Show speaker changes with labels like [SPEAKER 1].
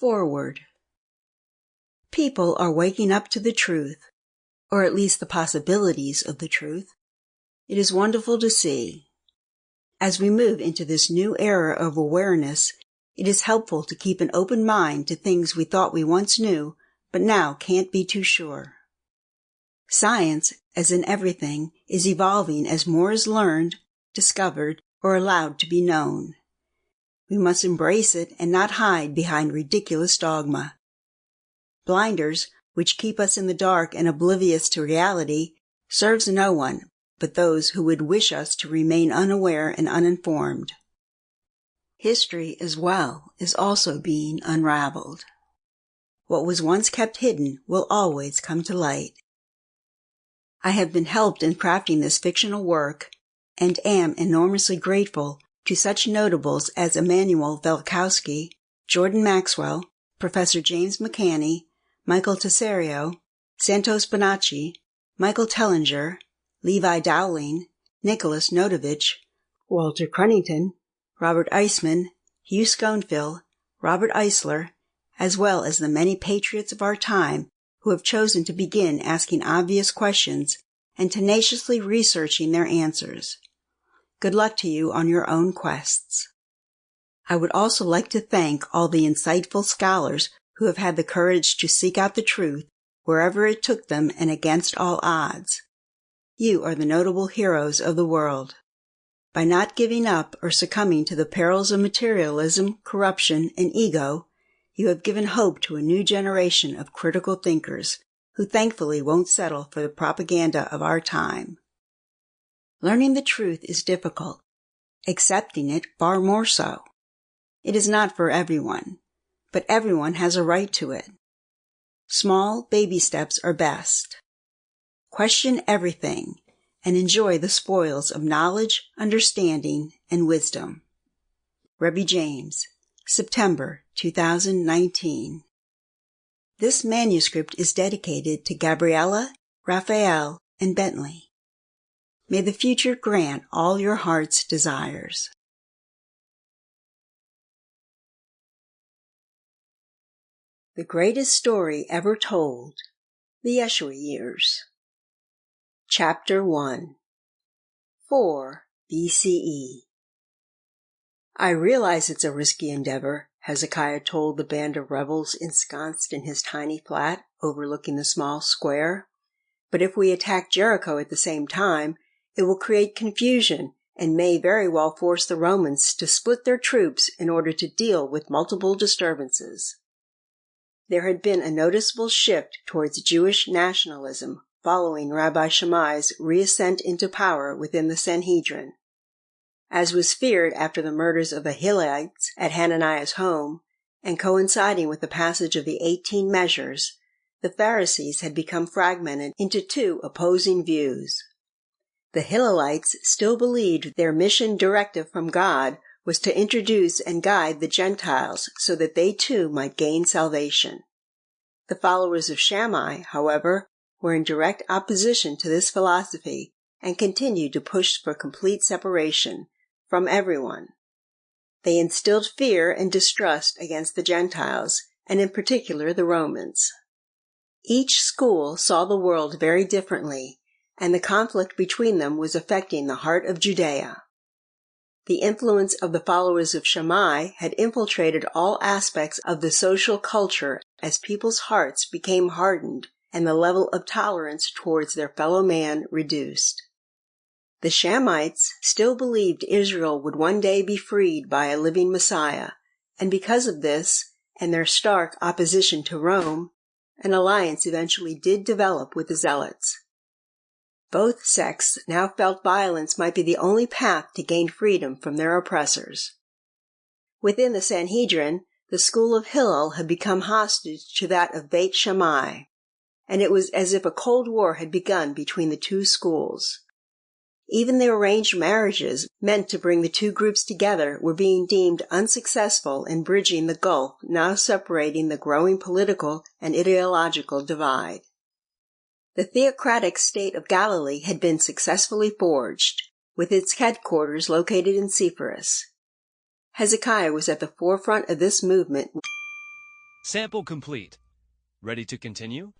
[SPEAKER 1] Forward. People are waking up to the truth, or at least the possibilities of the truth. It is wonderful to see. As we move into this new era of awareness, it is helpful to keep an open mind to things we thought we once knew, but now can't be too sure. Science, as in everything, is evolving as more is learned, discovered, or allowed to be known. We must embrace it and not hide behind ridiculous dogma. Blinders, which keep us in the dark and oblivious to reality, serves no one but those who would wish us to remain unaware and uninformed. History, as well, is also being unraveled. What was once kept hidden will always come to light. I have been helped in crafting this fictional work and am enormously grateful to such notables as Immanuel Velikovsky, Jordan Maxwell, Professor James McCanney, Michael Tessero, Santos Bonacci, Michael Tellinger, Levi Dowling, Nicholas Notovich, Walter Crunnington, Robert Eisman, Hugh Schoenfield, Robert Eisler, as well as the many patriots of our time who have chosen to begin asking obvious questions and tenaciously researching their answers. Good luck to you on your own quests. I would also like to thank all the insightful scholars who have had the courage to seek out the truth wherever it took them and against all odds. You are the notable heroes of the world. By not giving up or succumbing to the perils of materialism, corruption, and ego, you have given hope to a new generation of critical thinkers who thankfully won't settle for the propaganda of our time. Learning the truth is difficult, accepting it far more so. It is not for everyone, but everyone has a right to it. Small baby steps are best. Question everything and enjoy the spoils of knowledge, understanding, and wisdom. Rebe James, September 2019. This manuscript is dedicated to Gabriella, Raphael, and Bentley. May the future grant all your heart's desires. The Greatest Story Ever Told, The Yeshua Years. Chapter 1. 4 BCE. I realize it's a risky endeavor, Hezekiah told the band of rebels ensconced in his tiny flat overlooking the small square. But if we attack Jericho at the same time, it will create confusion and may very well force the Romans to split their troops in order to deal with multiple disturbances. There had been a noticeable shift towards Jewish nationalism following Rabbi Shammai's reascent into power within the Sanhedrin. As was feared after the murders of the Helios at Hananiah's home, and coinciding with the passage of the 18 Measures, the Pharisees had become fragmented into two opposing views. The Hillelites still believed their mission directive from God was to introduce and guide the Gentiles so that they too might gain salvation. The followers of Shammai, however, were in direct opposition to this philosophy and continued to push for complete separation from everyone. They instilled fear and distrust against the Gentiles, and in particular the Romans. Each school saw the world very differently, and the conflict between them was affecting the heart of Judea. The influence of the followers of Shammai had infiltrated all aspects of the social culture as people's hearts became hardened and the level of tolerance towards their fellow man reduced. The Shammites still believed Israel would one day be freed by a living Messiah, and because of this, and their stark opposition to Rome, an alliance eventually did develop with the Zealots. Both sects now felt violence might be the only path to gain freedom from their oppressors. Within the Sanhedrin, the school of Hillel had become hostage to that of Beit Shammai, and it was as if a cold war had begun between the two schools. Even the arranged marriages meant to bring the two groups together were being deemed unsuccessful in bridging the gulf now separating the growing political and ideological divide. The theocratic state of Galilee had been successfully forged, with its headquarters located in Sepphoris. Hezekiah was at the forefront of this movement.
[SPEAKER 2] Sample complete. Ready to continue?